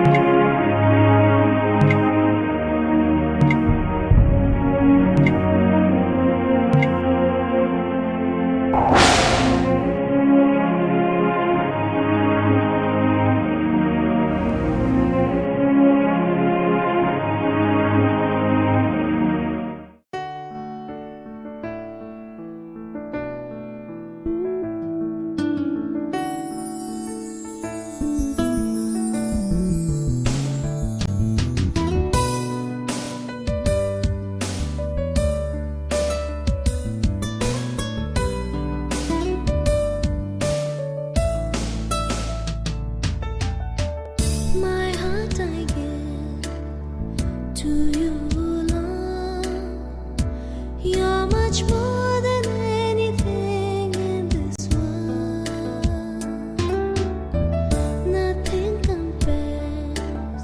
My heart I give to you, Lord. You're much more than anything in this world. Nothing compares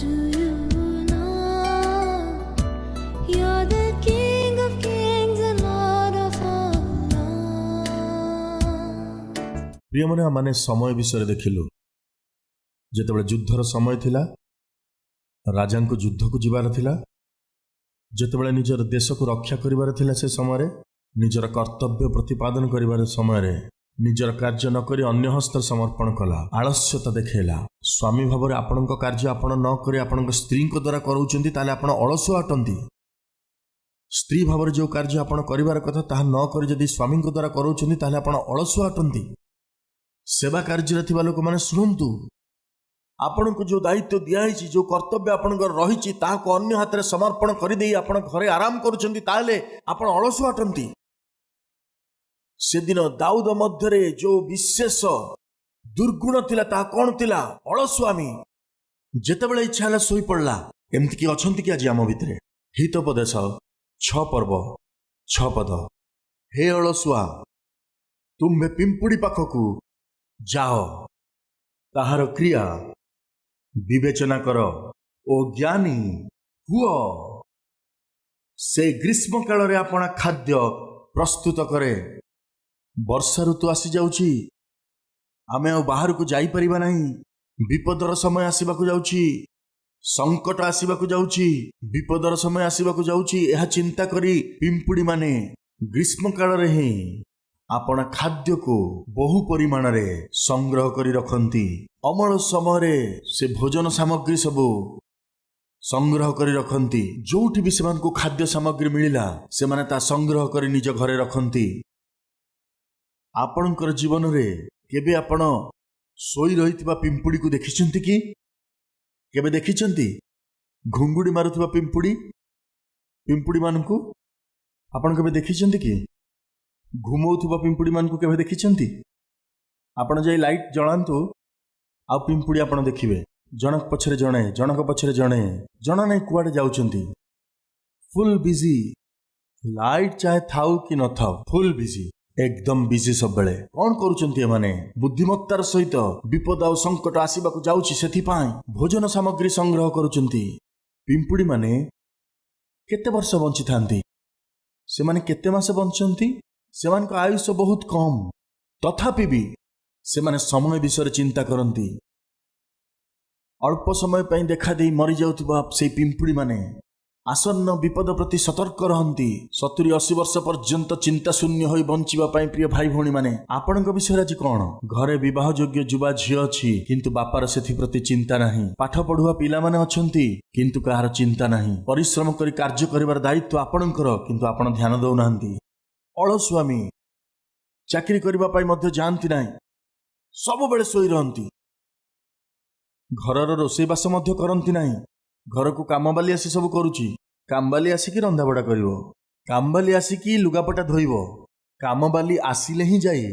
to you, Lord. You're the King of kings and Lord of all lords. प्रियमने माने समय विषय देखिलु जेतेबेले युद्धर समय थिला राजा को युद्ध को जीवार थिला जेतेबेले निजर देश को रक्षा करिवार थिला से समय निजर कर्तव्य प्रतिपादन करिवार समय निजर कार्य न करी अन्य हस्त समर्पण कला आलस्यता देखेला स्वामी भाव में आपण कार्य आपण न करी आपण स्त्री द्वारा करूचंती ताले आपण अलसुआ अटंती स्त्री भाव में जो कार्य आपण करिवार कथा ताहा न करी जदि स्वामी द्वारा करूचंती ताले आपण अलसुआ अटंती सेवा कार्य थिबा लोक माने शुणंतु आपण को जो दायित्व दिखाई जो कर्तव्य आपण रही ताको अन्य हाथ में समर्पण कर आपण घरे आराम करुछंती ताले आपण अलसुआ अटंती से दिन दाऊद मध्य जो विशेष दुर्गुण थिला ता कौन थिला अलसुआमी जेतेबेले इच्छा होला सोई पड़ला एमती कि अछंती कि आज आम भितरे हितोपदेश 6 पर्व 6 पद हे अलसुआ तुम्हे पिंपुड़ी पाखकू जाओ ताहार क्रिया विवेचना कर ओ ज्ञानी हुओ से ग्रीष्म काल रे अपना खाद्य प्रस्तुत करे वर्षा ऋतु आसी जाउची आमे आ बाहर को जाई परिबा नहीं विपदर समय आसीबाकू जाउची संकट आसीबाकू जाउची विपदर समय आसीबाकू जाउची यह चिंता करी पिंपुड़ी माने ग्रीष्म काल रे ही अपना खाद्य को बहु परिमाण रे संग्रह करी रखंती अमल समय रे से भोजन सामग्री सबू संग्रह करी रखंती जोठी भी सेमान को खाद्य सामग्री मिलिला से माने ता संग्रह करी निज घरे रखंती आपणकर जीवन रे केबे आपण सोई रहितबा पिंपुड़ी को देखिचंती कि केबे देखिचंती घुंगुड़ी मारुतबा पिंपुड़ी मानकू आपण केबे देखिचंती कि घुमौथुबा पिंपुड़ी मानकू केबे देखिचंती आपण जाई लाइट जलांतु आ पिंपुड़ी आपण देखिबे जनक पछरे जणे जना नहीं कुआडे जाउचंती फुल बिजी लाइट चाहे थाउ कि न थाउ फुल बिजी एकदम बिजी सब बेले कौन करूचंती माने बुद्धिमत्तार सहित विपद आ संकट आसीबाकू जाउची सेथि पाई भोजन सामग्री संग्रह करूचंती पिंपुड़ी माने केते वर्ष बंची थांती से माने केते मास बंचंती सेमान को आयुष बहुत कम तथापि भी से माने समय विषय चिंता करती अल्प समय पर देखा दे मरी जाउथबा से पिंपुड़ी माने आसन्न विपद प्रति सतर्क रहती 70-80 वर्ष पर्यंत चिंता शून्य होई बंचिबा पई प्रिय भाई भौणी माने आपनक विषय आज कौन घरे विवाह योग्य युवा झियो अछि किंतु बापार सेथि प्रति चिंता नहीं पाठ पढ़ुआ पिला माने अछंती किंतु कहार चिंता नहीं परिश्रम करी कार्य करिवार दायित्व आपनकर किंतु आपण ध्यान दउ नाहंती अलसुआमी चाकरी करबा पई मध्य जानती नाही सब बेले सोई रहंती घरर रोषेईबास मध्य करंती नाही घर को कामबाली आसी सब करुची कामबाली आसिकी रंधाबड़ा करिवो कामबाली आसिकी लुगापटा धोइबो कामबाली आसिले ही जाई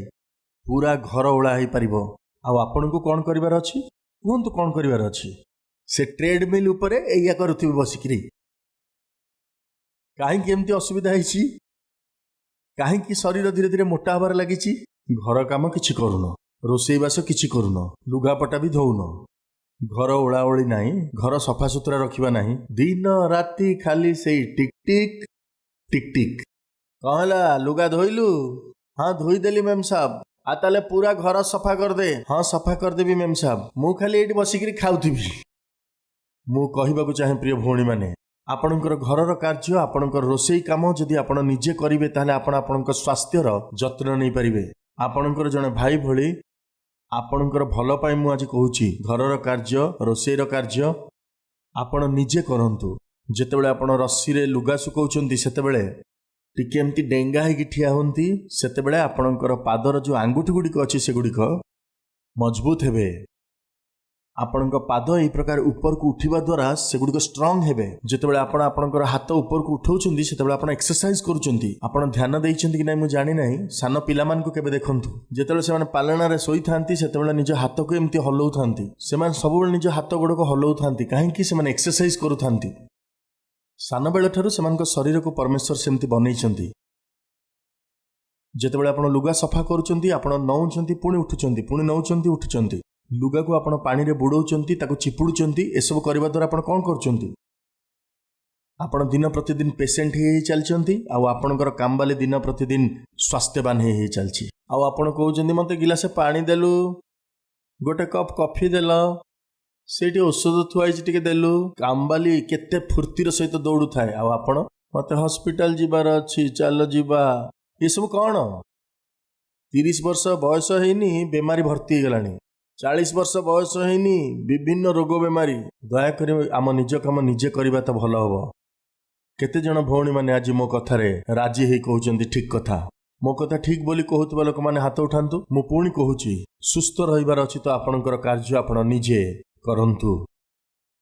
पूरा घर ओळा हेई परिबो आ आपनको कोन करिवार अछि कोन तो कोन करिवार अछि से ट्रेडमिल उपरे एया करूथिबे बसिकरी काहे केमती असुविधा हेछि काहे कि शरीर धीरे धीरे मोटा हबार लागिछि घर काम किछि करूनो रोषेईबास किछि करूनो लुगापटा भी धोउनो घर ओळाओळी नहीं घर सफा सुतरा रखिबा नहीं दिन राति खाली से टिक टिक टिक टिक कहला लुगा धोइलु हाँ धोई देली मेम साहब आ ताले पूरा घर सफा कर दे हाँ सफा कर देबी मेम साहब मु खाली एठी बसिकरी खाउथिबी ମୁଁ କହିବାକୁ ଚାହେଁ ପ୍ରିୟ ଭଉଣୀମାନେ, ଆପଣଙ୍କର ଘରର କାର୍ଯ୍ୟ, ଆପଣଙ୍କର ରୋଷେଇ କାମ ଯଦି ଆପଣ ନିଜେ କରିବେ ତାହେଲେ ଆପଣ ଆପଣଙ୍କ ସ୍ୱାସ୍ଥ୍ୟର ଯତ୍ନ ନେଇପାରିବେ। ଆପଣଙ୍କର ଜଣେ ଭାଇ ଭଳି ଆପଣଙ୍କର ଭଲ ପାଇଁ ମୁଁ ଆଜି କହୁଛି, ଘରର କାର୍ଯ୍ୟ, ରୋଷେଇର କାର୍ଯ୍ୟ ଆପଣ ନିଜେ କରନ୍ତୁ। ଯେତେବେଳେ ଆପଣ ରସିରେ ଲୁଗା ଶୁକାଉଛନ୍ତି ସେତେବେଳେ ଟିକେ ଏମିତି ଡେଙ୍ଗା ହେଇକି ଠିଆ ହୁଅନ୍ତି, ସେତେବେଳେ ଆପଣଙ୍କର ପାଦର ଯେଉଁ ଆଙ୍ଗୁଠି ଗୁଡ଼ିକ ଅଛି ସେଗୁଡ଼ିକ ମଜବୁତ ହେବେ। ଆପଣଙ୍କ ପାଦ ଏହି ପ୍ରକାର ଉପରକୁ ଉଠିବା ଦ୍ୱାରା ସେଗୁଡ଼ିକ ଷ୍ଟ୍ରଙ୍ଗ ହେବେ। ଯେତେବେଳେ ଆପଣ ଆପଣଙ୍କର ହାତ ଉପରକୁ ଉଠାଉଛନ୍ତି ସେତେବେଳେ ଆପଣ ଏକ୍ସରସାଇଜ କରୁଛନ୍ତି। ଆପଣ ଧ୍ୟାନ ଦେଇଛନ୍ତି କି ନାହିଁ ମୁଁ ଜାଣିନାହିଁ, ସାନ ପିଲାମାନଙ୍କୁ କେବେ ଦେଖନ୍ତୁ, ଯେତେବେଳେ ସେମାନେ ପାଲଣାରେ ଶୋଇଥାନ୍ତି ସେତେବେଳେ ନିଜ ହାତକୁ ଏମିତି ହଲଉଥାନ୍ତି। ସେମାନେ ସବୁବେଳେ ନିଜ ହାତ ଗୋଡ଼କୁ ହଲଉଥାନ୍ତି, କାହିଁକି? ସେମାନେ ଏକ୍ସରସାଇଜ କରୁଥାନ୍ତି। ସାନବେଳଠାରୁ ସେମାନଙ୍କ ଶରୀରକୁ ପରମେଶ୍ୱର ସେମିତି ବନେଇଛନ୍ତି। ଯେତେବେଳେ ଆପଣ ଲୁଗା ସଫା କରୁଛନ୍ତି ଆପଣ ନଉଛନ୍ତି ପୁଣି ଉଠୁଛନ୍ତି, ପୁଣି ନଉଛନ୍ତି ଉଠୁଛନ୍ତି। ଲୁଗାକୁ ଆପଣ ପାଣିରେ ବୁଡ଼ଉଛନ୍ତି, ତାକୁ ଚିପୁଡ଼ୁଛନ୍ତି। ଏସବୁ କରିବା ଦ୍ୱାରା ଆପଣ କ'ଣ କରୁଛନ୍ତି? ଆପଣ ଦିନ ପ୍ରତିଦିନ ପେସେଣ୍ଟ ହେଇ ଚାଲିଛନ୍ତି, ଆଉ ଆପଣଙ୍କର କାମବାଲି ଦିନ ପ୍ରତିଦିନ ସ୍ୱାସ୍ଥ୍ୟବାନ ହେଇ ଚାଲିଛି। ଆଉ ଆପଣ କହୁଛନ୍ତି ମୋତେ ଗିଲାସେ ପାଣି ଦେଲୁ, ଗୋଟେ କପ୍ କଫି ଦେଲ, ସେଇଠି ଔଷଧ ଥୁଆ ହେଇଛି ଟିକେ ଦେଲୁ। କାମବାଲି କେତେ ଫୁର୍ତ୍ତିର ସହିତ ଦୌଡ଼ୁଥାଏ, ଆଉ ଆପଣ ମୋତେ ହସ୍ପିଟାଲ ଯିବାର ଅଛି, ଚାଲ ଯିବା। ଏସବୁ କ'ଣ? 30 ବର୍ଷ ବୟସ ହେଇନି ବେମାରୀ ଭର୍ତ୍ତି ହେଇଗଲାଣି, 40 ବର୍ଷ ବୟସ ହେଇନି ବିଭିନ୍ନ ରୋଗ ବେମାରୀ। ଦୟାକରି ଆମ ନିଜ କାମ ନିଜେ କରିବା ତ ଭଲ ହବ। କେତେଜଣ ଭଉଣୀମାନେ ଆଜି ମୋ କଥାରେ ରାଜି ହେଇ କହୁଛନ୍ତି ଠିକ୍ କଥା? ମୋ କଥା ଠିକ୍ ବୋଲି କହୁଥିବା ଲୋକମାନେ ହାତ ଉଠାନ୍ତୁ। ମୁଁ ପୁଣି କହୁଛି, ସୁସ୍ଥ ରହିବାର ଅଛି ତ ଆପଣଙ୍କର କାର୍ଯ୍ୟ ଆପଣ ନିଜେ କରନ୍ତୁ।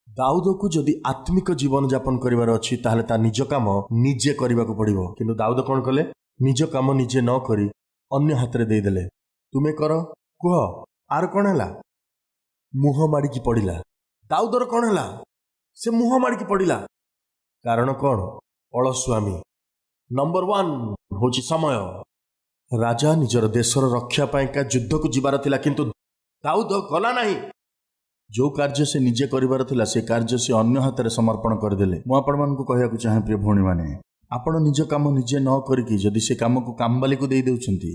ଦାଉଦକୁ ଯଦି ଆତ୍ମିକ ଜୀବନ ଯାପନ କରିବାର ଅଛି ତାହେଲେ ତା ନିଜ କାମ ନିଜେ କରିବାକୁ ପଡ଼ିବ। କିନ୍ତୁ ଦାଉଦ କ'ଣ କଲେ? ନିଜ କାମ ନିଜେ ନ କରି ଅନ୍ୟ ହାତରେ ଦେଇଦେଲେ। ତୁମେ କର, କୁହ। ଆର କ'ଣ ହେଲା? ମୁହଁ ମାଡ଼ିକି ପଡ଼ିଲା। ଦାଉଦର କ'ଣ ହେଲା? ସେ ମୁହଁ ମାଡ଼ିକି ପଡ଼ିଲା। କାରଣ କ'ଣ? ଅଳସୁଆମୀ। ନମ୍ବର 1 ହେଉଛି ସମୟ। ରାଜା ନିଜର ଦେଶର ରକ୍ଷା ପାଇଁକା ଯୁଦ୍ଧକୁ ଯିବାର ଥିଲା, କିନ୍ତୁ ଦାଉଦ ଗଲା ନାହିଁ। ଯେଉଁ କାର୍ଯ୍ୟ ସେ ନିଜେ କରିବାର ଥିଲା ସେ କାର୍ଯ୍ୟ ସେ ଅନ୍ୟ ହାତରେ ସମର୍ପଣ କରିଦେଲେ। ମୁଁ ଆପଣମାନଙ୍କୁ କହିବାକୁ ଚାହେଁ ପ୍ରିୟ ଭଉଣୀମାନେ, ଆପଣ ନିଜ କାମ ନିଜେ ନ କରିକି ଯଦି ସେ କାମକୁ କାମବାଲିକୁ ଦେଇ ଦେଉଛନ୍ତି,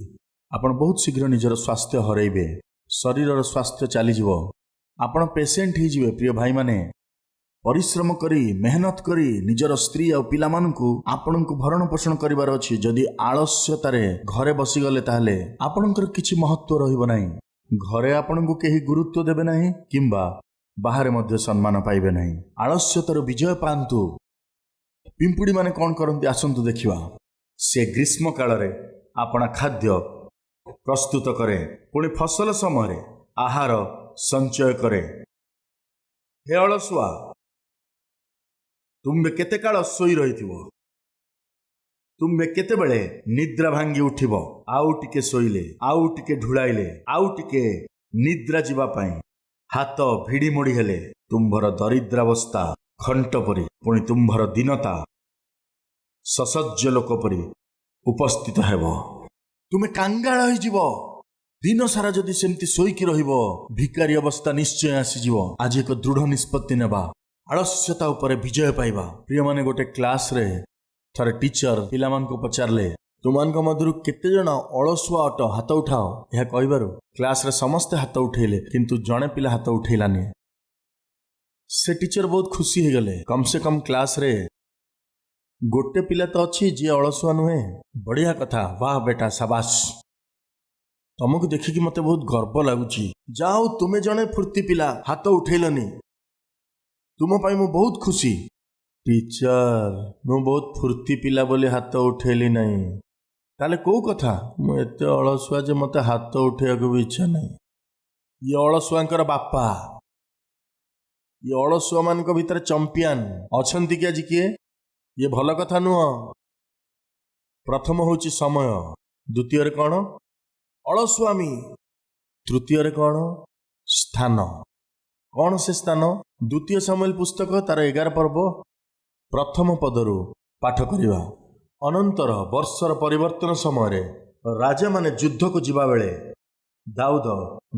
ଆପଣ ବହୁତ ଶୀଘ୍ର ନିଜର ସ୍ୱାସ୍ଥ୍ୟ ହରାଇବେ। ଶରୀରର ସ୍ୱାସ୍ଥ୍ୟ ଚାଲିଯିବ, ଆପଣ ପେସେଣ୍ଟ ହେଇଯିବେ। ପ୍ରିୟ ଭାଇମାନେ, ପରିଶ୍ରମ କରି ମେହନତ କରି ନିଜର ସ୍ତ୍ରୀ ଆଉ ପିଲାମାନଙ୍କୁ ଆପଣଙ୍କୁ ଭରଣ ପୋଷଣ କରିବାର ଅଛି। ଯଦି ଆଳସ୍ୟତାରେ ଘରେ ବସିଗଲେ ତାହେଲେ ଆପଣଙ୍କର କିଛି ମହତ୍ତ୍ୱ ରହିବ ନାହିଁ। ଘରେ ଆପଣଙ୍କୁ କେହି ଗୁରୁତ୍ୱ ଦେବେ ନାହିଁ କିମ୍ବା ବାହାରେ ମଧ୍ୟ ସମ୍ମାନ ପାଇବେ ନାହିଁ। ଆଳସ୍ୟତାର ବିଜୟ ପାଆନ୍ତୁ। ପିମ୍ପୁଡ଼ିମାନେ କ'ଣ କରନ୍ତି ଆସନ୍ତୁ ଦେଖିବା। ସେ ଗ୍ରୀଷ୍ମ କାଳରେ ଆପଣା ଖାଦ୍ୟ ପ୍ରସ୍ତୁତ କରେ, ପୁଣି ଫସଲ ସମୟରେ ଆହାର ସଞ୍ଚୟ କରେ। ହେ ଅଳସୁଆ, ତୁମେ କେତେ କାଳ ଶୋଇ ରହିଥିବ? ତୁମେ କେତେବେଳେ ନିଦ୍ରା ଭାଙ୍ଗି ଉଠିବ? ଆଉ ଟିକେ ଶୋଇଲେ, ଆଉ ଟିକେ ଢୁଳାଇଲେ, ଆଉ ଟିକେ ନିଦ୍ରା ଯିବା ପାଇଁ ହାତ ଭିଡ଼ି ମୋଡ଼ି ହେଲେ ତୁମ୍ଭର ଦରିଦ୍ରାବସ୍ଥା ଖଣ୍ଟ ପରି, ପୁଣି ତୁମ୍ଭର ଦୀନତା ସସଜ୍ଜ ଲୋକ ପରି ଉପସ୍ଥିତ ହେବ। ତୁମେ କାଙ୍ଗାଳ ହୋଇଯିବ। ଦିନ ସାରା ଯଦି ସେମିତି ଶୋଇକି ରହିବ ଭିକାରୀ ଅବସ୍ଥା ନିଶ୍ଚୟ ଆସିଯିବ। ଆଜି ଏକ ଦୃଢ଼ ନିଷ୍ପତ୍ତି ନେବା, ଆଳସ୍ୟତା ଉପରେ ବିଜୟ ପାଇବା। ପ୍ରିୟମାନେ, ଗୋଟେ କ୍ଲାସରେ ଥରେ ଟିଚର ପିଲାମାନଙ୍କୁ ପଚାରିଲେ, ତୁମାନଙ୍କ ମଧ୍ୟରୁ କେତେଜଣ ଅଳସୁଆ ଅଟ? ହାତ ଉଠାଅ। ଏହା କହିବାରୁ କ୍ଲାସରେ ସମସ୍ତେ ହାତ ଉଠେଇଲେ, କିନ୍ତୁ ଜଣେ ପିଲା ହାତ ଉଠେଇଲାନି। ସେ ଟିଚର ବହୁତ ଖୁସି ହେଇଗଲେ। କମ୍ ସେ କମ୍ କ୍ଲାସରେ ଗୋଟେ ପିଲା ତ ଅଛି ଯିଏ ଅଳସୁଆ ନୁହେଁ। ବଢ଼ିଆ କଥା, ବାହ ବେଟା, ସାବାସ। ତମକୁ ଦେଖିକି ମୋତେ ବହୁତ ଗର୍ବ ଲାଗୁଛି। ଯାଅ, ତୁମେ ଜଣେ ଫୁର୍ତ୍ତି ପିଲା, ହାତ ଉଠେଇଲନି। ତୁମ ପାଇଁ ମୁଁ ବହୁତ ଖୁସି। ଟିଚର, ମୁଁ ବହୁତ ଫୁର୍ତ୍ତି ପିଲା ବୋଲି ହାତ ଉଠେଇଲି ନାହିଁ। ତାହେଲେ କୋଉ କଥା? ମୁଁ ଏତେ ଅଳସୁଆ ଯେ ମୋତେ ହାତ ଉଠେଇବାକୁ ବି ଇଚ୍ଛା ନାହିଁ। ଇଏ ଅଳସୁଆଙ୍କର ବାପା। ଇଏ ଅଳସୁଆମାନଙ୍କ ଭିତରେ ଚମ୍ପିଆନ ଅଛନ୍ତି କି ଆଜି କିଏ? ଇଏ ଭଲ କଥା ନୁହଁ। ପ୍ରଥମ ହେଉଛି ସମୟ, ଦ୍ୱିତୀୟରେ କ'ଣ? ଅଳସୁଆମୀ, ତୃତୀୟରେ କ'ଣ? ସ୍ଥାନ। କ'ଣ ସେ ସ୍ଥାନ? ଦ୍ୱିତୀୟ ସାମୁଏଲ ପୁସ୍ତକ ତାର 11 ପର୍ବ ପ୍ରଥମ ପଦରୁ ପାଠ କରିବା। ଅନନ୍ତର ବର୍ଷର ପରିବର୍ତ୍ତନ ସମୟରେ ରାଜାମାନେ ଯୁଦ୍ଧକୁ ଯିବାବେଳେ ଦାଉଦ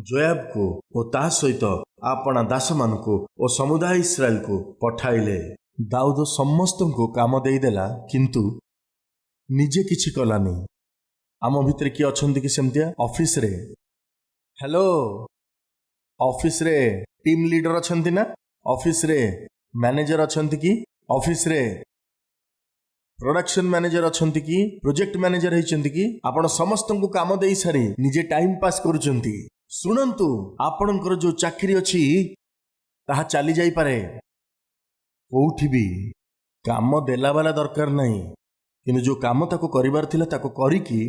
ଯୋଆବକୁ ଓ ତା ସହିତ ଆପଣା ଦାସମାନଙ୍କୁ ଓ ସମୁଦାୟ ଇସ୍ରାଏଲକୁ ପଠାଇଲେ। ଦାଉଦ ସମସ୍ତଙ୍କୁ କାମ ଦେଇଦେଲା, କିନ୍ତୁ ନିଜେ କିଛି କଲାନି। ଆମ ଭିତରେ କିଏ ଅଛନ୍ତି କି ସେମିତିଆ? ଅଫିସରେ, ହ୍ୟାଲୋ, ଅଫିସରେ ଟିମ୍ ଲିଡର ଅଛନ୍ତି ନା? ଅଫିସରେ मैनेजर अछंती कि ऑफिस रे प्रोडक्शन मैनेजर अछंती कि प्रोजेक्ट मैनेजर होइचंती कि आपण समस्तंकु काम देई सारी निजे टाइम पास करूचंती। सुनंतु आपणकर जो चाकरी अछि ताहा चली जाई पारे, कोउठी भी काम देला वाला दरकार नहीं, किंतु जो काम ताको करिवार थिला ताको करिकी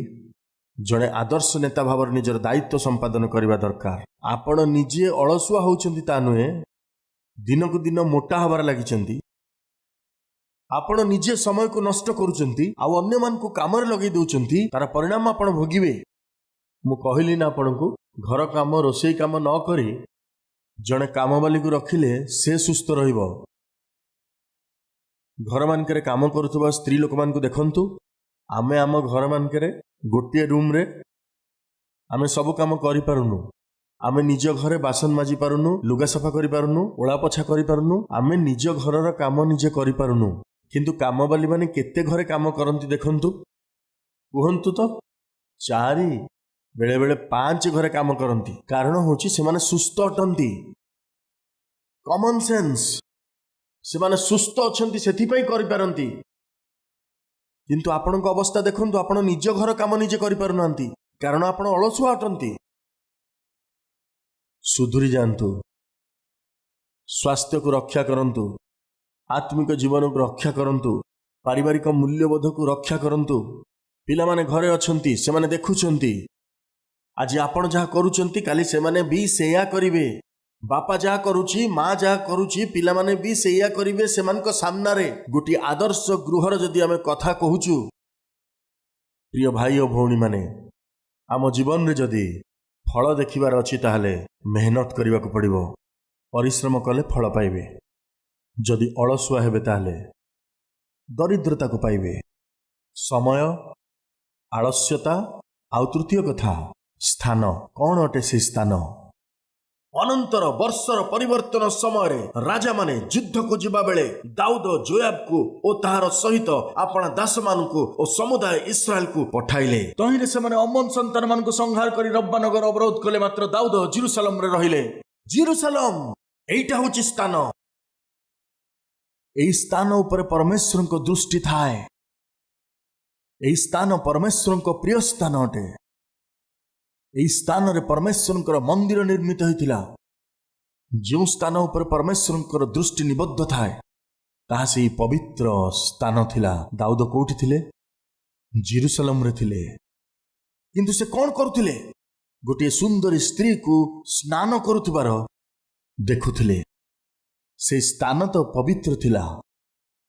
जड़े आदर्श नेता भाव निजर दायित्व संपादन करने दरकार। आपण निजे अलसुआ होउचंती ता नुहे, दिन को दिन मोटा हबार लगी। आपण निजे समय को नष्ट करुचंती आ अन्य मान को काम रे लगे दउचंती, तार परिणाम आपण भोगिबे। मु कहली ना आपण को घर काम रोसई काम न करी जड़े कामवाली को रखिले से सुस्थ रहिबो। घर मानकरे काम करुवा स्त्री लोक मान को देखंतु, आमे आम घर मानकरे गोटे रूम रे आमे सब काम करि पारुनु। आमे निज घरे बासन माजी पारुनु, लुगा सफा करि पारुनु, ओळा पोछा करि पारुनु, आमे निज घरर काम निजे करि पारुनु। किंतु कामवाली माने केते घरे काम करंती देखंतु, कुहंतु तो 4 बेले बेले 5 घरे काम करंती। कारण होची से माने सुस्थ अटंती। कॉमन सेंस, से माने सुस्थ अछंती सेथि पई करि पारंती। किंतु आपण को अवस्था देखंतु, आपण निज घर काम निजे करि पारुनांती, कारण आपण अलसुआ अटंती। सुधुरी जानतु, स्वास्थ्य को रक्षा करंतु, आत्मिक जीवन को रक्षा करंतु, पारिवारिक मूल्यबोध को रक्षा करंतु। पिला माने घरे अछंती, से माने देखुचंती। आज आपण जहा करूचंती काली से माने भी सेया करिवे। बापा जहा करूची, माँ जहा करूची, पिला माने भी सेया करिवे। सेमानक सामना रे गोटी आदर्श गृहर जदि आमे कथा कहूचु, प्रिय भाई और भौणी माने, आम जीवन रे जदि फल देखिबार अछि ताहले मेहनत करबा को पड़िबो। परिश्रम कले फल पाइबे। जदि अलसुआ हेबे ताहले दरिद्रता को पाइबे। समय, आलस्यता आउ तृतीय कथा स्थान। कौन अटे से स्थान? अनंतर वर्षर परिवर्तन समय राजा माने युद्ध को जिबा बेले दाऊद जोयाब को ओ ताहार सहित अपना दास मान को ओ समुदाय इस्राएल को पठाइले। तहिरे से माने अमन संतान मान को संहार करी रब्बा नगर अवरोध कले। मात्र दाऊद जेरूशलेम रे रहिले। जेरूशलेम एइटा होची स्थान। एई स्थान ऊपर परमेश्वर को दृष्टि थाए। एई स्थान परमेश्वर को प्रिय स्थान अटे। एई स्थान रे परमेश्वर मंदिर निर्मित होइतिला। जो स्थान ऊपर परमेश्वर दृष्टि निबद्ध थाए ताहा से पवित्र स्थान थिला। दाऊद कोठी थिले? जेरूशलेम रे थिले। किंतु से कौन करुथिले? गोटे सुंदर स्त्री को स्नान करुथिबार देखुथिले। से स्थान तो पवित्र थिला,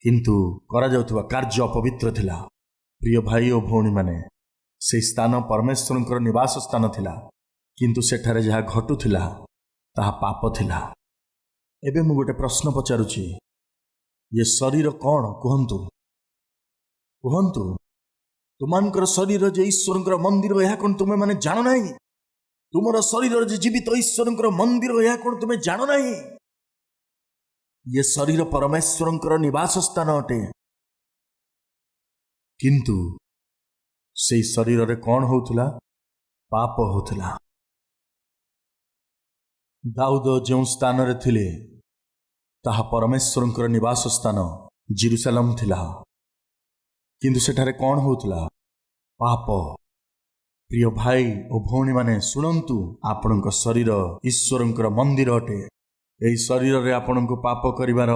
किंतु करा जाउथबा कार्य अपवित्र थिला। प्रिय भाई और भौणी माने, से स्थान परमेश्वर निवास स्थान थिला, किंतु सेठारे जहा घटुथिला ताहा पाप थिला। एबे मु गोटे प्रश्न पचारुची, ये शरीर कौन? कुहंतु कुहंतु तुमानकर शरीर जे ईश्वरंकर मंदिर, यह कौन तुमे माने जानो नहीं? तुमर शरीर जे जीवित ईश्वरंकर मंदिर, यह कौन तुमे जानो नहीं? ये शरीर परमेश्वरंकर निवास स्थान अटे। किंतु से शरीर रे कौन होउथला? पाप होउथला। दाऊद जो स्थान रे थिले ताहा परमेश्वरंकर निवास स्थान जेरूशलेम थिला, किंतु सेठारे कौन होउथला? पाप। प्रिय भाई और भौणी माने सुनंतु, आपणक शरीर ईश्वरंकर मंदिर अटे। एई शरीर रे आपणक पाप करिवार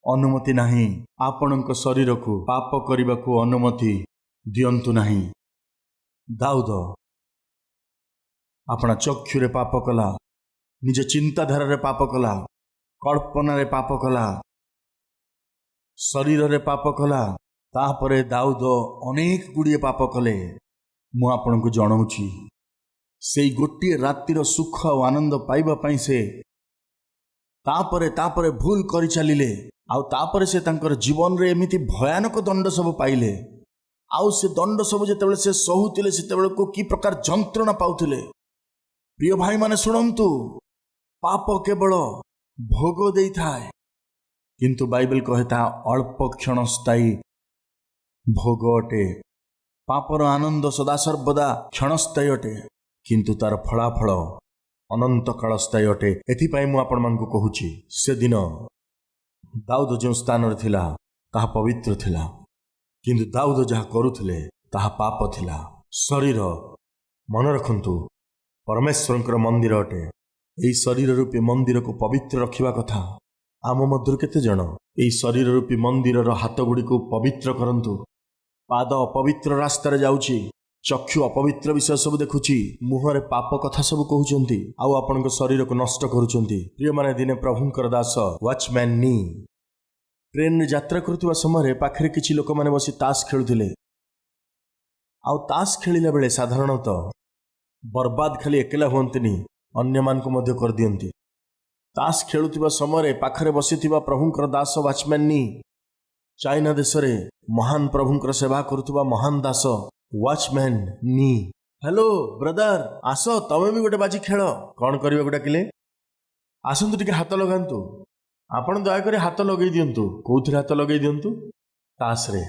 अनुमति नाही। आपणक शरीर को पाप करिबा को अनुमति दियंतु नाही। दाऊद अपना चक्षुरे पाप कला, निज चिंताधारा रे पाप कला, कल्पना रे पाप कला, शरीर रे पाप कला। तापरे दाऊद अनेक गुड़िए पाप कले। मु आपनको जणाउछि, सेई गोटिए रातिर सुख और आनंद पाइबा पई से तापरे भूल करि चलिले। आउ तापरे से तांकर जीवन रे एमिति भयानक दंड सब पाइले। आउ से दंड सब जेतेबेले से सहुतिले सेतेबेले को की प्रकार जंत्रणा पाउथिले। प्रिय भाई माने सुनंतु, पाप केवल भोग देई थाए, किंतु बाइबल कहे ता अल्प क्षण स्थायी भोग अटे। पापर आनंद सदा सर्वदा क्षणस्थायी अटे, किंतु तार फलाफल अनंत काल स्थायी अटे। एथिपाई मु आपण मानकु कहूची, से दिन ଦାଉଦ ଯେଉଁ ସ୍ଥାନରେ ଥିଲା ତାହା ପବିତ୍ର ଥିଲା, କିନ୍ତୁ ଦାଉଦ ଯାହା କରୁଥିଲେ ତାହା ପାପ ଥିଲା। ଶରୀର, ମନେ ରଖନ୍ତୁ, ପରମେଶ୍ୱରଙ୍କର ମନ୍ଦିର ଅଟେ। ଏହି ଶରୀର ରୂପୀ ମନ୍ଦିରକୁ ପବିତ୍ର ରଖିବା କଥା। ଆମ ମଧ୍ୟରୁ କେତେ ଜଣ ଏହି ଶରୀର ରୂପୀ ମନ୍ଦିରର ହାତଗୁଡ଼ିକୁ ପବିତ୍ର କରନ୍ତୁ? ପାଦ ଅପବିତ୍ର ରାସ୍ତାରେ ଯାଉଛି, ଚକ୍ଷୁ ଅପବିତ୍ର ବିଷୟ ସବୁ ଦେଖୁଛି, ମୁହଁରେ ପାପ କଥା ସବୁ କହୁଛନ୍ତି, ଆଉ ଆପଣଙ୍କ ଶରୀରକୁ ନଷ୍ଟ କରୁଛନ୍ତି। ପ୍ରିୟମାନେ, ଦିନେ ପ୍ରଭୁଙ୍କର ଦାସ ୱାଚମ୍ୟାନ୍ ନି ଟ୍ରେନରେ ଯାତ୍ରା କରୁଥିବା ସମୟରେ ପାଖରେ କିଛି ଲୋକମାନେ ବସି ତାସ ଖେଳୁଥିଲେ। ଆଉ ତାସ ଖେଳିଲା ବେଳେ ସାଧାରଣତଃ ବର୍ବାଦ ଖାଲି ଏକଲା ହୁଅନ୍ତିନି, ଅନ୍ୟମାନଙ୍କୁ ମଧ୍ୟ କରିଦିଅନ୍ତି। ତାସ ଖେଳୁଥିବା ସମୟରେ ପାଖରେ ବସିଥିବା ପ୍ରଭୁଙ୍କର ଦାସ ୱାଚମ୍ୟାନ୍ ନି, ଚାଇନା ଦେଶରେ ମହାନ ପ୍ରଭୁଙ୍କର ସେବା କରୁଥିବା ମହାନ ଦାସ ୱାଚମ୍ୟାନ୍ ନି, ହ୍ୟାଲୋ ବ୍ରଦର, ଆସ ତମେ ବି ଗୋଟେ ବାଜି ଖେଳ। କ'ଣ କରିବାକୁ ଡାକିଲେ? ଆସନ୍ତୁ ଟିକେ ହାତ ଲଗାନ୍ତୁ। ଆପଣ ଦୟାକରି ହାତ ଲଗେଇ ଦିଅନ୍ତୁ। କୋଉଥିରେ ହାତ ଲଗେଇ ଦିଅନ୍ତୁ? ତାସରେ।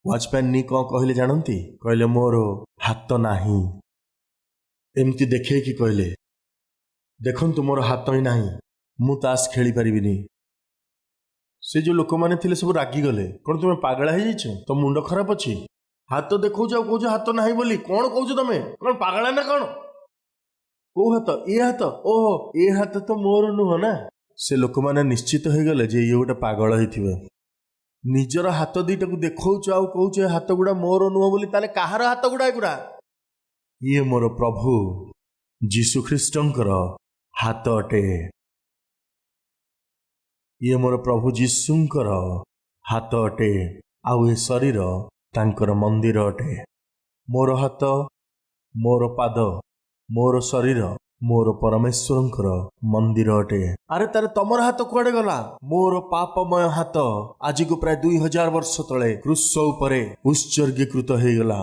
ୱାଚମ୍ୟାନ୍ ନି କ'ଣ କହିଲେ ଜାଣନ୍ତି? କହିଲେ, ମୋର ହାତ ନାହିଁ। ଏମିତି ଦେଖେଇକି କହିଲେ, ଦେଖନ୍ତୁ ମୋର ହାତ ହିଁ ନାହିଁ, ମୁଁ ତାସ ଖେଳିପାରିବିନି। ସେ ଯେଉଁ ଲୋକମାନେ ଥିଲେ ସବୁ ରାଗିଗଲେ। କ'ଣ ତୁମେ ପାଗଳା ହେଇଯାଇଛ? ତମ ମୁଣ୍ଡ ଖରାପ ଅଛି? ହାତ ଦେଖାଉଛ ଆଉ କହୁଛ ହାତ ନାହିଁ ବୋଲି। କ'ଣ କହୁଛ ତମେ? କ'ଣ ପାଗଳା ନା କ'ଣ? କୋଉ ହାତ? ଏ ହାତ? ଓହୋ, ଏ ହାତ ତ ମୋର ନୁହଁ ନା। ସେ ଲୋକମାନେ ନିଶ୍ଚିତ ହେଇଗଲେ ଯେ ଇଏ ଗୋଟେ ପାଗଳ ହେଇଥିବ। ନିଜର ହାତ ଦିଟାକୁ ଦେଖାଉଛ ଆଉ କହୁଛ ଏ ହାତ ଗୁଡ଼ା ମୋର ନୁହଁ ବୋଲି। ତାହେଲେ କାହାର ହାତ ଗୁଡ଼ା ଏଗୁଡ଼ା? ଇଏ ମୋର ପ୍ରଭୁ ଯୀଶୁଖ୍ରୀଷ୍ଟଙ୍କର ହାତ ଅଟେ। ଇଏ ମୋର ପ୍ରଭୁ ଯୀଶୁଙ୍କର ହାତ ଅଟେ, ଆଉ ଏ ଶରୀର ତାଙ୍କର ମନ୍ଦିର ଅଟେ। ମୋର ହାତ, ମୋର ପାଦ, ମୋର ଶରୀର ମୋର ପରମେଶ୍ୱରଙ୍କର ମନ୍ଦିର ଅଟେ। ଆରେ ତାର ତମର ହାତ କୁଆଡ଼େ ଗଲା? ମୋର ପାପମୟ ହାତ ଆଜିକୁ ପ୍ରାୟ 2000 ବର୍ଷ ତଳେ କ୍ରୁଶ ଉପରେ ଉତ୍ସର୍ଗୀକୃତ ହେଇଗଲା।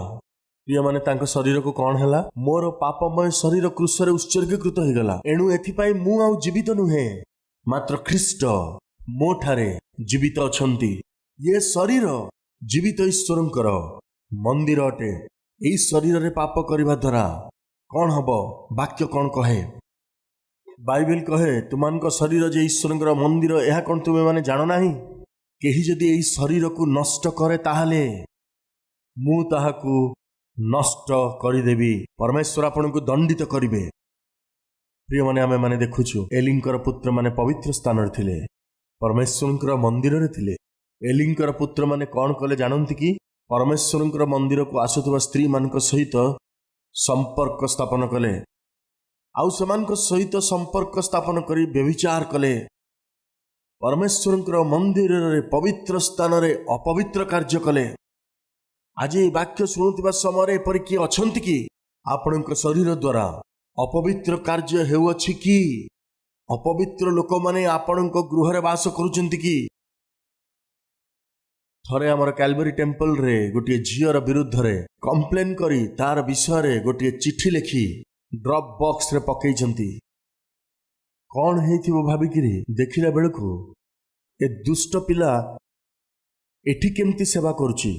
ପ୍ରିୟମାନେ, ତାଙ୍କ ଶରୀରକୁ କ'ଣ ହେଲା? ମୋର ପାପମୟ ଶରୀର କ୍ରୁଶରେ ଉତ୍ସର୍ଗୀକୃତ ହେଇଗଲା। ଏଣୁ ଏଥିପାଇଁ ମୁଁ ଆଉ ଜୀବିତ ନୁହେଁ, ମାତ୍ର ଖ୍ରୀଷ୍ଟ ମୋ ଠାରେ ଜୀବିତ ଅଛନ୍ତି। ଇଏ ଶରୀର ଜୀବିତ ଈଶ୍ୱରଙ୍କର ମନ୍ଦିର ଅଟେ। ଏହି ଶରୀରରେ ପାପ କରିବା ଦ୍ୱାରା କ'ଣ ହବ? ବାକ୍ୟ କ'ଣ କହେ? ବାଇବେଲ କହେ, ତୁମାନଙ୍କ ଶରୀର ଯେ ଈଶ୍ୱରଙ୍କର ମନ୍ଦିର, ଏହା କ'ଣ ତୁମେମାନେ ଜାଣ ନାହିଁ? କେହି ଯଦି ଏହି ଶରୀରକୁ ନଷ୍ଟ କରେ ତାହେଲେ ମୁଁ ତାହାକୁ ନଷ୍ଟ କରିଦେବି। ପରମେଶ୍ୱର ଆପଣଙ୍କୁ ଦଣ୍ଡିତ କରିବେ। ପ୍ରିୟମାନେ, ଆମେମାନେ ଦେଖୁଛୁ ଏଲିଙ୍କର ପୁତ୍ରମାନେ ପବିତ୍ର ସ୍ଥାନରେ ଥିଲେ, ପରମେଶ୍ୱରଙ୍କର ମନ୍ଦିରରେ ଥିଲେ। ଏଲିଙ୍କର ପୁତ୍ରମାନେ କ'ଣ କଲେ ଜାଣନ୍ତି କି? ପରମେଶ୍ୱରଙ୍କର ମନ୍ଦିରକୁ ଆସୁଥିବା ସ୍ତ୍ରୀମାନଙ୍କ ସହିତ ସମ୍ପର୍କ ସ୍ଥାପନ କଲେ, ଆଉ ସେମାନଙ୍କ ସହିତ ସମ୍ପର୍କ ସ୍ଥାପନ କରି ବ୍ୟଭିଚାର କଲେ। ପରମେଶ୍ୱରଙ୍କର ମନ୍ଦିରରେ ପବିତ୍ର ସ୍ଥାନରେ ଅପବିତ୍ର କାର୍ଯ୍ୟ କଲେ। ଆଜି ଏହି ବାକ୍ୟ ଶୁଣୁଥିବା ସମୟରେ ଏପରି କିଏ ଅଛନ୍ତି କି ଆପଣଙ୍କ ଶରୀର ଦ୍ୱାରା ଅପବିତ୍ର କାର୍ଯ୍ୟ ହେଉଅଛି କି? ଅପବିତ୍ର ଲୋକମାନେ ଆପଣଙ୍କ ଗୃହରେ ବାସ କରୁଛନ୍ତି କି? ଥରେ ଆମର କ୍ୟାଲଭେରୀ ଟେମ୍ପଲରେ ଗୋଟିଏ ଝିଅର ବିରୁଦ୍ଧରେ କମ୍ପ୍ଲେନ୍ କରି ତାର ବିଷୟରେ ଗୋଟିଏ ଚିଠି ଲେଖି ଡ୍ରପ୍ ବକ୍ସରେ ପକେଇଛନ୍ତି। କ'ଣ ହେଇଥିବ ଭାବିକିରି ଦେଖିଲା ବେଳକୁ ଏ ଦୁଷ୍ଟ ପିଲା ଏଠି କେମିତି ସେବା କରୁଛି।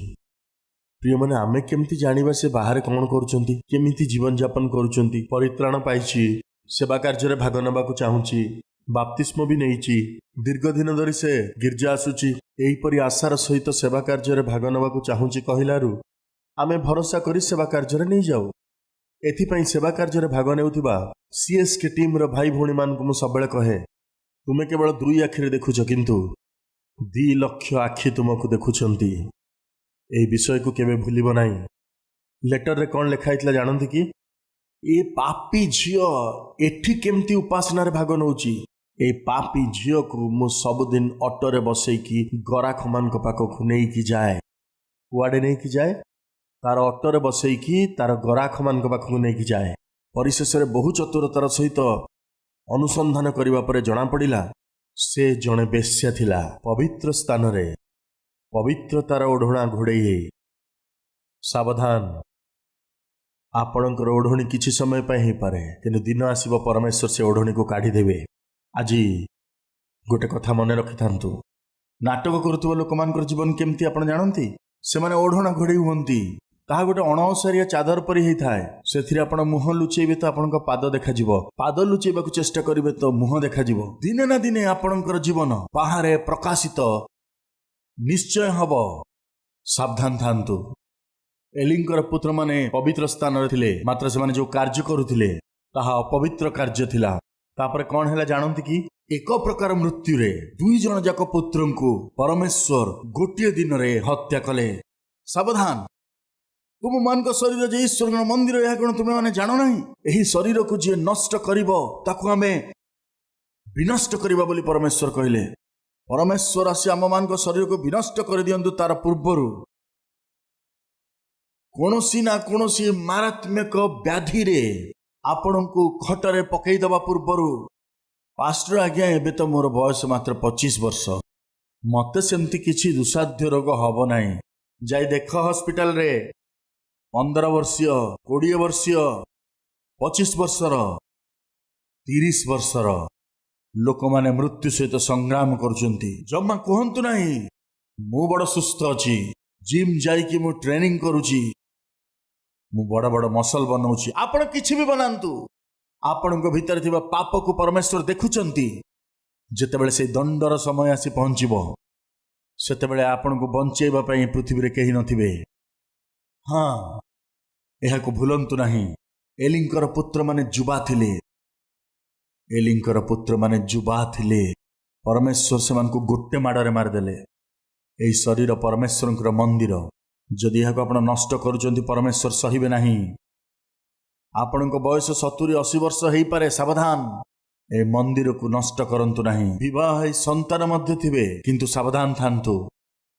ପ୍ରିୟମାନେ, ଆମେ କେମିତି ଜାଣିବା ସେ ବାହାରେ କ'ଣ କରୁଛନ୍ତି, କେମିତି ଜୀବନଯାପନ କରୁଛନ୍ତି? ପରିତ୍ରାଣ ପାଇଛି, ସେବା କାର୍ଯ୍ୟରେ ଭାଗ ନେବାକୁ ଚାହୁଁଛି, ବାପ୍ତିସ୍ମ ବି ନେଇଛି, ଦୀର୍ଘ ଦିନ ଧରି ସେ ଗିର୍ଜା ଆସୁଛି, ଏହିପରି ଆଶାର ସହିତ ସେବା କାର୍ଯ୍ୟରେ ଭାଗ ନେବାକୁ ଚାହୁଁଛି କହିଲାରୁ ଆମେ ଭରସା କରି ସେବା କାର୍ଯ୍ୟରେ ନେଇଯାଉ। ଏଥିପାଇଁ ସେବା କାର୍ଯ୍ୟରେ ଭାଗ ନେଉଥିବା CSK ଟିମ୍ର ଭାଇ ଭଉଣୀମାନଙ୍କୁ ମୁଁ ସବୁବେଳେ କହେ, ତୁମେ କେବଳ 2 ଆଖିରେ ଦେଖୁଛ, କିନ୍ତୁ 2 ଲକ୍ଷ ଆଖି ତୁମକୁ ଦେଖୁଛନ୍ତି। ଏହି ବିଷୟକୁ କେବେ ଭୁଲିବ ନାହିଁ। ଲେଟରରେ କ'ଣ ଲେଖା ହେଇଥିଲା ଜାଣନ୍ତି କି? ଏ ପାପୀ ଝିଅ ଏଠି କେମିତି ଉପାସନାରେ ଭାଗ ନେଉଛି? এই ପାପୀ ଝିଅକୁ ମୁଁ ସବୁଦିନ ଅଟୋରେ ବସେଇକି ଗରାଖମାନଙ୍କ ପାଖକୁ ନେଇକି ଯାଏ। କୁଆଡ଼େ ନେଇକି ଯାଏ? ତାର ଅଟୋରେ ବସେଇକି ତାର ଗରାଖମାନଙ୍କ ପାଖକୁ ନେଇକି ଯାଏ। ପରିଶେଷରେ ବହୁ ଚତୁରତାର ସହିତ ଅନୁସନ୍ଧାନ କରିବା ପରେ ଜଣାପଡ଼ିଲା ସେ ଜଣେ ବେଶ୍ୟା ଥିଲା। ପବିତ୍ର ସ୍ଥାନରେ ପବିତ୍ରତାର ଓଢ଼ଣା ଘୋଡ଼େଇ ହେଇ। ସାବଧାନ, ଆପଣଙ୍କର ଓଢ଼ଣି କିଛି ସମୟ ପାଇଁ ହେଇପାରେ, କିନ୍ତୁ ଦିନ ଆସିବ ପରମେଶ୍ୱର ସେ ଓଢ଼ଣିକୁ କାଢ଼ିଦେବେ। ଆଜି ଗୋଟେ କଥା ମନେ ରଖିଥାନ୍ତୁ, ନାଟକ କରୁଥିବା ଲୋକମାନଙ୍କର ଜୀବନ କେମିତି ଆପଣ ଜାଣନ୍ତି? ସେମାନେ ଓଢ଼ଣା ଘୋଡ଼େଇ ହୁଅନ୍ତି, ତାହା ଗୋଟେ ଅଣଓସାରିଆ ଚାଦର ପରି ହେଇଥାଏ। ସେଥିରେ ଆପଣ ମୁହଁ ଲୁଚେଇବେ ତ ଆପଣଙ୍କ ପାଦ ଦେଖାଯିବ, ପାଦ ଲୁଚେଇବାକୁ ଚେଷ୍ଟା କରିବେ ତ ମୁହଁ ଦେଖାଯିବ। ଦିନେ ନା ଦିନେ ଆପଣଙ୍କର ଜୀବନ ବାହାରେ ପ୍ରକାଶିତ ନିଶ୍ଚୟ ହବ। ସାବଧାନ ଥାନ୍ତୁ। ଏଲିଙ୍କର ପୁତ୍ରମାନେ ପବିତ୍ର ସ୍ଥାନରେ ଥିଲେ, ମାତ୍ର ସେମାନେ ଯେଉଁ କାର୍ଯ୍ୟ କରୁଥିଲେ ତାହା ଅପବିତ୍ର କାର୍ଯ୍ୟ ଥିଲା। ତାପରେ କ'ଣ ହେଲା ଜାଣନ୍ତି କି? ଏକ ପ୍ରକାର ମୃତ୍ୟୁରେ 2 ଜଣ ଯାକ ପୁତ୍ରଙ୍କୁ ପରମେଶ୍ୱର ଗୋଟିଏ ଦିନରେ ହତ୍ୟା କଲେ। ସାବଧାନ। ତୁମମାନଙ୍କ ଶରୀର ଯେ ଈଶ୍ୱରଙ୍କ ମନ୍ଦିର, ଏହା କ'ଣ ତୁମେମାନେ ଜାଣ ନାହିଁ? ଏହି ଶରୀରକୁ ଯିଏ ନଷ୍ଟ କରିବ ତାକୁ ଆମେ ବିନଷ୍ଟ କରିବା ବୋଲି ପରମେଶ୍ୱର କହିଲେ। ପରମେଶ୍ୱର ଆସି ଆମମାନଙ୍କ ଶରୀରକୁ ବିନଷ୍ଟ କରିଦିଅନ୍ତୁ। ତାର ପୂର୍ବରୁ କୌଣସି ନା କୌଣସି ମାରାତ୍ମକ ବ୍ୟାଧିରେ ଆପଣଙ୍କୁ ଖଟରେ ପକାଇଦେବା ପୂର୍ବରୁ, ପାଷ୍ଟର ଆଜ୍ଞା ଏବେ ତ ମୋର ବୟସ ମାତ୍ର 25 ବର୍ଷ, ମୋତେ ସେମିତି କିଛି ଦୁଃସାଧ୍ୟ ରୋଗ ହବ ନାହିଁ। ଯାଇ ଦେଖ ହସ୍ପିଟାଲରେ 15 ବର୍ଷୀୟ, 20 ବର୍ଷୀୟ, 25 ବର୍ଷର, 30 ବର୍ଷର ଲୋକମାନେ ମୃତ୍ୟୁ ସହିତ ସଂଗ୍ରାମ କରୁଛନ୍ତି। ଜମା କୁହନ୍ତୁ ନାହିଁ ମୁଁ ବଡ଼ ସୁସ୍ଥ ଅଛି, ଜିମ୍ ଯାଇକି ମୁଁ ଟ୍ରେନିଂ କରୁଛି, ମୁଁ ବଡ଼ ବଡ଼ ମସଲ ବନାଉଛି। ଆପଣ କିଛି ବି ବନାନ୍ତୁ, ଆପଣଙ୍କ ଭିତରେ ଥିବା ପାପକୁ ପରମେଶ୍ୱର ଦେଖୁଛନ୍ତି। ଯେତେବେଳେ ସେହି ଦଣ୍ଡର ସମୟ ଆସି ପହଞ୍ଚିବ, ସେତେବେଳେ ଆପଣଙ୍କୁ ବଞ୍ଚେଇବା ପାଇଁ ପୃଥିବୀରେ କେହି ନଥିବେ। ହଁ, ଏହାକୁ ଭୁଲନ୍ତୁ ନାହିଁ। ଏଲିଙ୍କର ପୁତ୍ରମାନେ ଯୁବା ଥିଲେ। ଏଲିଙ୍କର ପୁତ୍ରମାନେ ଯୁବା ଥିଲେ। ପରମେଶ୍ୱର ସେମାନଙ୍କୁ ଗୋଟେ ମାଡ଼ରେ ମାରିଦେଲେ। ଏହି ଶରୀର ପରମେଶ୍ୱରଙ୍କର ମନ୍ଦିର। ଯଦି ଏହାକୁ ଆପଣ ନଷ୍ଟ କରୁଛନ୍ତି, ପରମେଶ୍ୱର ସହିବେ ନାହିଁ। ଆପଣଙ୍କ ବୟସ 70-80 ବର୍ଷ ହେଇପାରେ। ସାବଧାନ, ଏ ମନ୍ଦିରକୁ ନଷ୍ଟ କରନ୍ତୁ ନାହିଁ। ବିବାହ ହେଇ ସନ୍ତାନ ମଧ୍ୟ ଥିବେ, କିନ୍ତୁ ସାବଧାନ ଥାନ୍ତୁ।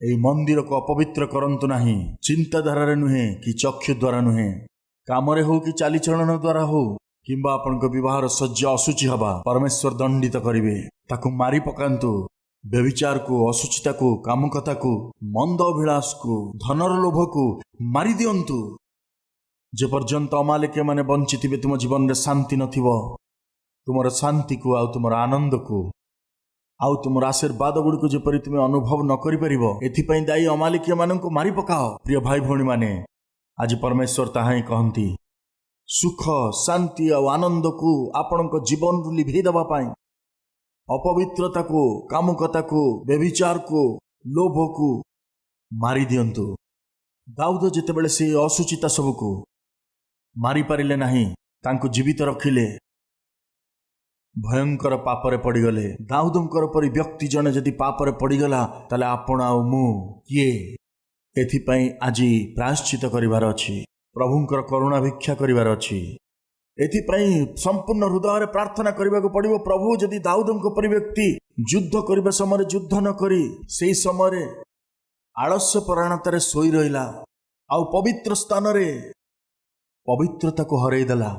ଏହି ମନ୍ଦିରକୁ ଅପବିତ୍ର କରନ୍ତୁ ନାହିଁ। ଚିନ୍ତାଧାରାରେ ନୁହେଁ କି ଚକ୍ଷୁ ଦ୍ୱାରା ନୁହେଁ, କାମରେ ହଉ କି ଚାଲିଚଳନ ଦ୍ୱାରା ହଉ, କିମ୍ବା ଆପଣଙ୍କ ବିବାହର ଶଯ୍ୟା ଅଶୁଚି ହେବା, ପରମେଶ୍ୱର ଦଣ୍ଡିତ କରିବେ। ତାକୁ ମାରି ପକାନ୍ତୁ। ବ୍ୟଭିଚାରକୁ, ଅଶୁଚିତାକୁ, କାମୁକତାକୁ, ମନ୍ଦ ଅଭିଳାଷକୁ, ଧନର ଲୋଭକୁ ମାରି ଦିଅନ୍ତୁ। ଯେପର୍ଯ୍ୟନ୍ତ ଅମାଲିକମାନେ ବଞ୍ଚିଥିବେ, ତୁମ ଜୀବନରେ ଶାନ୍ତି ନଥିବ। ତୁମର ଶାନ୍ତିକୁ, ଆଉ ତୁମର ଆନନ୍ଦକୁ, ଆଉ ତୁମର ଆଶୀର୍ବାଦ ଗୁଡ଼ିକୁ ଯେପରି ତୁମେ ଅନୁଭବ ନ କରିପାରିବ, ଏଥିପାଇଁ ଦାୟୀ ଅମାଲିକମାନଙ୍କୁ ମାରି ପକାଅ। ପ୍ରିୟ ଭାଇ ଭଉଣୀମାନେ, ଆଜି ପରମେଶ୍ୱର ତାହା ହିଁ କହନ୍ତି। ସୁଖ, ଶାନ୍ତି ଆଉ ଆନନ୍ଦକୁ ଆପଣଙ୍କ ଜୀବନରୁ ଲିଭେଇ ଦେବା ପାଇଁ ଅପବିତ୍ରତାକୁ, କାମୁକତାକୁ, ବ୍ୟଭିଚାରକୁ, ଲୋଭକୁ ମାରି ଦିଅନ୍ତୁ। ଦାଉଦ ଯେତେବେଳେ ସେ ଅଶୁଚିତା ସବୁକୁ ମାରିପାରିଲେ ନାହିଁ, ତାଙ୍କୁ ଜୀବିତ ରଖିଲେ, ଭୟଙ୍କର ପାପରେ ପଡ଼ିଗଲେ। ଦାଉଦଙ୍କର ପରି ବ୍ୟକ୍ତି ଜଣେ ଯଦି ପାପରେ ପଡ଼ିଗଲା, ତାହେଲେ ଆପଣ ଆଉ ମୁଁ କିଏ? ଏଥିପାଇଁ ଆଜି ପ୍ରାୟଶ୍ଚିତ କରିବାର ଅଛି, ପ୍ରଭୁଙ୍କର କରୁଣା ଭିକ୍ଷା କରିବାର ଅଛି। ଏଥିପାଇଁ ସମ୍ପୂର୍ଣ୍ଣ ହୃଦୟରେ ପ୍ରାର୍ଥନା କରିବାକୁ ପଡ଼ିବ। ପ୍ରଭୁ, ଯଦି ଦାଉଦଙ୍କ ପରି ବ୍ୟକ୍ତି ଯୁଦ୍ଧ କରିବା ସମୟରେ ଯୁଦ୍ଧ ନ କରି ସେହି ସମୟରେ ଆଳସ୍ୟ ପରାୟଣତାରେ ଶୋଇ ରହିଲା, ଆଉ ପବିତ୍ର ସ୍ଥାନରେ ପବିତ୍ରତାକୁ ହରାଇ ଦେଲା,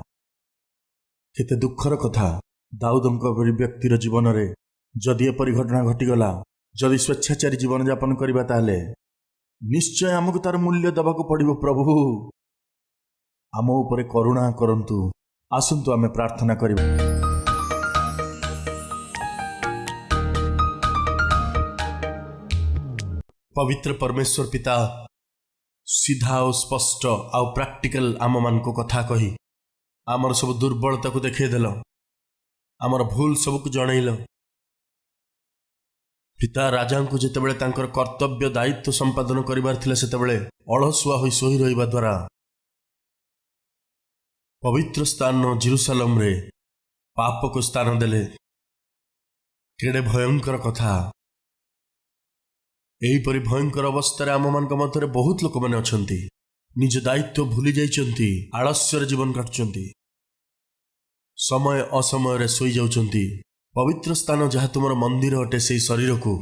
କେତେ ଦୁଃଖର କଥା। ଦାଉଦଙ୍କ ପରି ବ୍ୟକ୍ତିର ଜୀବନରେ ଯଦି ଏପରି ଘଟଣା ଘଟିଗଲା, ଯଦି ସ୍ୱେଚ୍ଛାଚାରୀ ଜୀବନଯାପନ କରିବା, ତାହେଲେ ନିଶ୍ଚୟ ଆମକୁ ତାର ମୂଲ୍ୟ ଦେବାକୁ ପଡ଼ିବ। ପ୍ରଭୁ, ଆମ ଉପରେ କରୁଣା କରନ୍ତୁ। ଆସନ୍ତୁ ଆମେ ପ୍ରାର୍ଥନା କରିବା। ପବିତ୍ର ପରମେଶ୍ୱର ପିତା, ସିଧା ଆଉ ସ୍ପଷ୍ଟ ଆଉ ପ୍ରାକ୍ଟିକାଲ ଆମମାନଙ୍କୁ କଥା କହି ଆମର ସବୁ ଦୁର୍ବଳତାକୁ ଦେଖେଇଦେଲ, ଆମର ଭୁଲ ସବୁକୁ ଜଣେଇଲ। ପିତା, ରାଜାଙ୍କୁ ଯେତେବେଳେ ତାଙ୍କର କର୍ତ୍ତବ୍ୟ ଦାୟିତ୍ୱ ସମ୍ପାଦନ କରିବାର ଥିଲା, ସେତେବେଳେ ଅଳସୁଆ ହୋଇ ଶୋଇ ରହିବା ଦ୍ୱାରା ପବିତ୍ର ସ୍ଥାନ ଜେରୁସାଲେମରେ ପାପକୁ ସ୍ଥାନ ଦେଲେ। କେଡ଼େ ଭୟଙ୍କର କଥା। ଏହିପରି ଭୟଙ୍କର ଅବସ୍ଥାରେ ଆମମାନଙ୍କ ମଧ୍ୟରେ ବହୁତ ଲୋକମାନେ ଅଛନ୍ତି। ନିଜ ଦାୟିତ୍ୱ ଭୁଲି ଯାଇଛନ୍ତି, ଆଳସ୍ୟରେ ଜୀବନ କାଟୁଛନ୍ତି, ସମୟ ଅସମୟରେ ଶୋଇଯାଉଛନ୍ତି। ପବିତ୍ର ସ୍ଥାନ ଯାହା ତୁମର ମନ୍ଦିର ଅଟେ, ସେହି ଶରୀରକୁ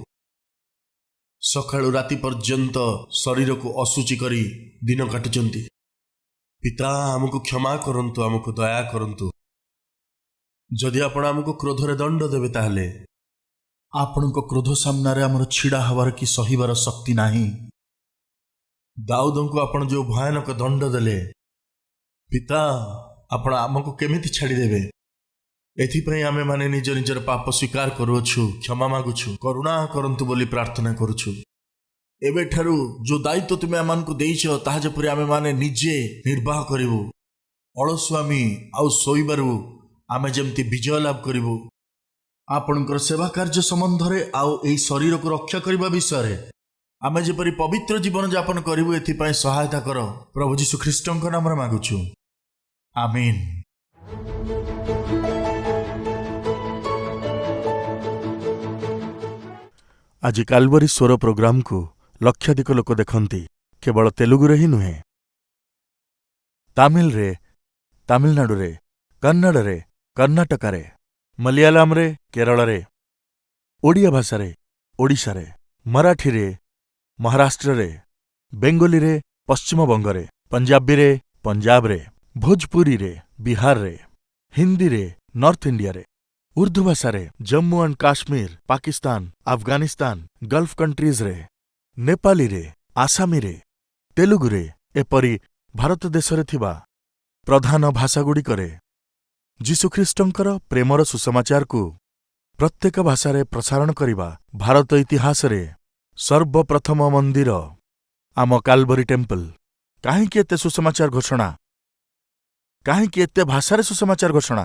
ସକାଳୁ ରାତି ପର୍ଯ୍ୟନ୍ତ ଶରୀରକୁ ଅଶୁଚି କରି ଦିନ କାଟୁଛନ୍ତି। ପିତା, ଆମକୁ କ୍ଷମା କରନ୍ତୁ, ଆମକୁ ଦୟା କରନ୍ତୁ। ଯଦି ଆପଣ ଆମକୁ କ୍ରୋଧରେ ଦଣ୍ଡ ଦେବେ, ତାହେଲେ ଆପଣଙ୍କ କ୍ରୋଧ ସାମ୍ନାରେ ଆମର ଛିଡ଼ା ହେବାର କି ସହିବାର ଶକ୍ତି ନାହିଁ। ଦାଉଦଙ୍କୁ ଆପଣ ଯେଉଁ ଭୟାନକ ଦଣ୍ଡ ଦେଲେ, ପିତା, ଆପଣ ଆମକୁ କେମିତି ଛାଡ଼ିଦେବେ? ଏଥିପାଇଁ ଆମେମାନେ ନିଜ ନିଜର ପାପ ସ୍ୱୀକାର କରୁଅଛୁ, କ୍ଷମା ମାଗୁଛୁ, କରୁଣା କରନ୍ତୁ ବୋଲି ପ୍ରାର୍ଥନା କରୁଛୁ। एबेठारु जो दायित्व तुमे आमानकु देइछ ताहा जेपरि आमे माने निजे निर्वाह करिवु अलस्वामी आउ सोइबारु आमे जेमति विजय लाभ करिवु आपणकर सेवा कार्य संबंधरे आउ एई शरीर को रक्षा करिबा विषय आमे जेपरि पवित्र जीवन यापन करिवु एथिपाई सहायता कर प्रभु जीशु ख्रीष्टଙ୍କ नामରେ मागुछु आमीन। आज काल्वरी स्वर प्रोग्राम को लक्षाधिक लोक देखती केवल तेलुगुरे ही नुहे तामिल रे तामिलनाडु रे कन्नड़ रे कर्नाटक रे मलयालम रे केरल रे ओडिया भाषा रे ओडिशा रे मराठी रे महाराष्ट्र रे बेंगोली रे पश्चिम बंग रे पंजाबी रे पंजाब रे भोजपुरी रे बिहार रे हिंदी रे नॉर्थ इंडिया रे उर्दू भाषा रे Jammu and Kashmir Pakistan Afghanistan gulf countries रे नेपाली रे आसामी रे तेलुगु रे एपरी भारत देश रे थिबा प्रधान भाषागुड़िकरे जीशुख्रीष्टंकर प्रेमर सुसमाचार को प्रत्येक भाषा रे प्रसारण करिबा भारत इतिहास रे सर्वप्रथम मंदिर आम काल्वरी टेम्पल। काहेकि एते सुसमाचार घोषणा काहेकि एते भाषारे सुसमाचार घोषणा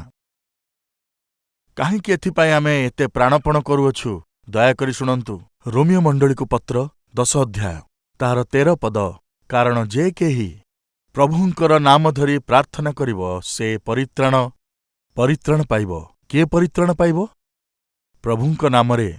काहेकि एथिपाई आमे एते प्राणपण करूअछु दयाकरी शुणन्तु रोमियो मंडली को पत्र 10 अध्याय तार 13 पद कारण जे केही प्रभुंकर नाम धरी प्रार्थना करिब से परित्राण पाइब। के परित्राण पाइब? प्रभुंक नामरे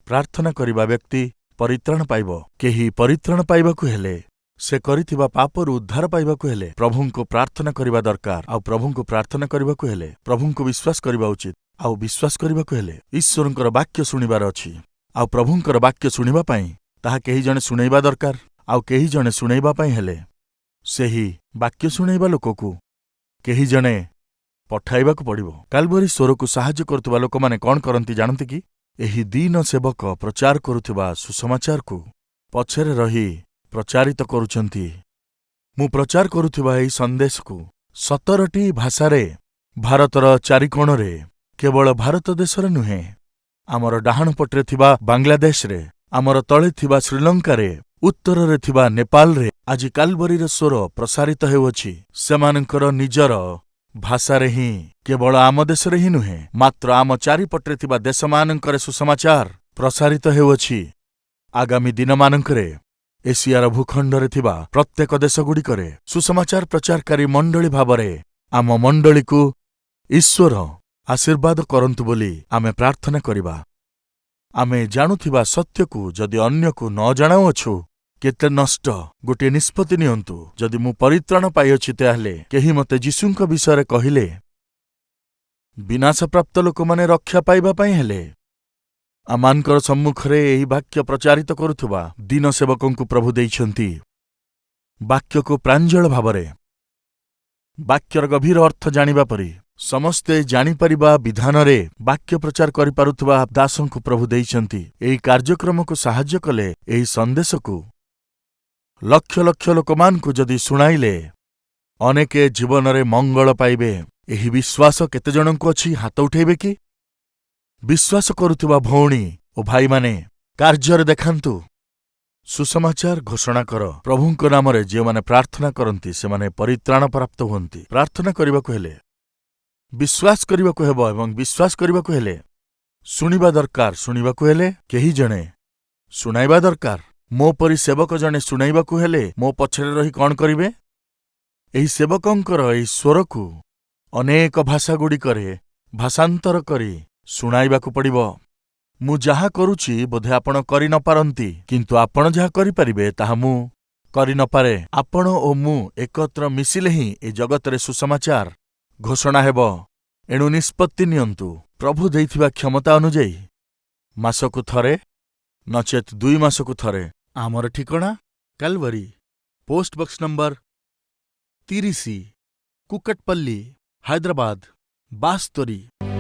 प्रार्थना करिबा व्यक्ति परित्राण पाइब। केही परित्राण पाइबाकु हेले से करिथिबा पापरु उद्धार पाइबाकु हेले प्रभुंको प्रार्थना करिबा दरकार। आउ प्रभुंको प्रार्थना करिबाकु हेले प्रभुंको विश्वास करिबा उचित। आउ विश्वास करिबाकु हेले ईश्वरंकर वाक्य शुणिबार अछि। आउ प्रभुंकर वाक्य शुणिबा पई ताहा केही जणे शुणैबा दरकार। आउ केही जणे शुणैबा पई हेले सेही वाक्य शुणैबा लोककु केही जणे पठाइबाकु पड़िबो। काल्वरी स्वरकु साहाय्य करुथुबा लोकमाने कोन करंती जानନ୍ତି कि एही दीन सेवक प्रचार करुथुबा सुसमाचार को पछरे रही प्रचारित करुछंती। मु प्रचार करुथुबा एही संदेश को 17टी भाषारे भारतर चारिकोणरे केवल भारत देशरे नुहे आमर डाहाण पटरे थिबा बांग्लादेश रे आमर तळे थिबा श्रीलंका रे उत्तर रे थिबा नेपाल रे आज काल्वरीर स्वर प्रसारित हेउछि। सेमानकर निजर भाषारे ही केवल आम देशरे ही नुहे मात्र आम चारिपटरे थिबा देशमानंकरे सुसमाचार प्रसारित हेउछि। आगामी दिनमानंकरे एशियार भूखंडरे थिबा प्रत्येक देशगुड़िकरे सुसमाचार प्रचारकारी मंडली भावरे आम मंडली को ईश्वर आशीर्वाद करंतु बोली आमे प्रार्थना करिबा। आमे जानुथिबा सत्य को जदि अन्य को न जणाउअछु केते नष्ट गोटे निष्पत्ति नियंतु। जदि मु परित्राण पाइअछि ताहेले केही मते जीशुंक विषय कहिले विनाश प्राप्त लोक माने रक्षा पाइबा पई हेले आमानकर सम्मुखरे एही वाक्य प्रचारित करुथुबा दीन सेवकंकु प्रभु देइछंती। वाक्य को प्रांजल भावरे वाक्यर गभीर अर्थ जानिबा परी समस्ते जानिपारिबा विधानरे वाक्य प्रचार करि पारुथुबा दासंकु प्रभु देइछंती। एही कार्यक्रम को साहाय्य कले एही संदेश को लक्ष लक्ष लोकमानकु जदि शुणाइले अनेके जीवनरे मंगल पाइबे। एही विश्वास केते जनंकु अछि हाथ उठेबे कि? विश्वास करुथुबा भौणी ओ भाई माने कार्यर देखांतु सुसमाचार घोषणा कर। प्रभुंक नामरे जे माने प्रार्थना करंती से माने परित्राण प्राप्त हुअंती। प्रार्थना करिबाकु हेले विश्वास करिबाकु हेबो एवं विश्वास करिबाकु हेले शुणिबा दरकार। शुणिबाकु हेले केही जणे शुणाइबा दरकार। मो परी सेवक जणे शुणाइबाकु हेले मो पछरे रही कोन करिवे? एही सेवकंकर एही स्वरकु अनेक भाषागुड़िकरे भाषांतर करी शुणाइबाकु पड़िबो। मु जाहा करुछि बोधे आपण करि न पारंती किंतु आपण जाहा करि परिबे ताहा मु करि न पारे। आपण ओ मु एकत्र मिसिले ही ए जगतरे सुसमाचार घोषणा हेबो। एणु निष्पत्ति नियंतु प्रभु देइथिबा क्षमता अनुଯାयी मासकु थरे नचेत 2 मासकु थरे। आमर ठिकणा Calvary post box number 30 Kukatpally Hyderabad 72।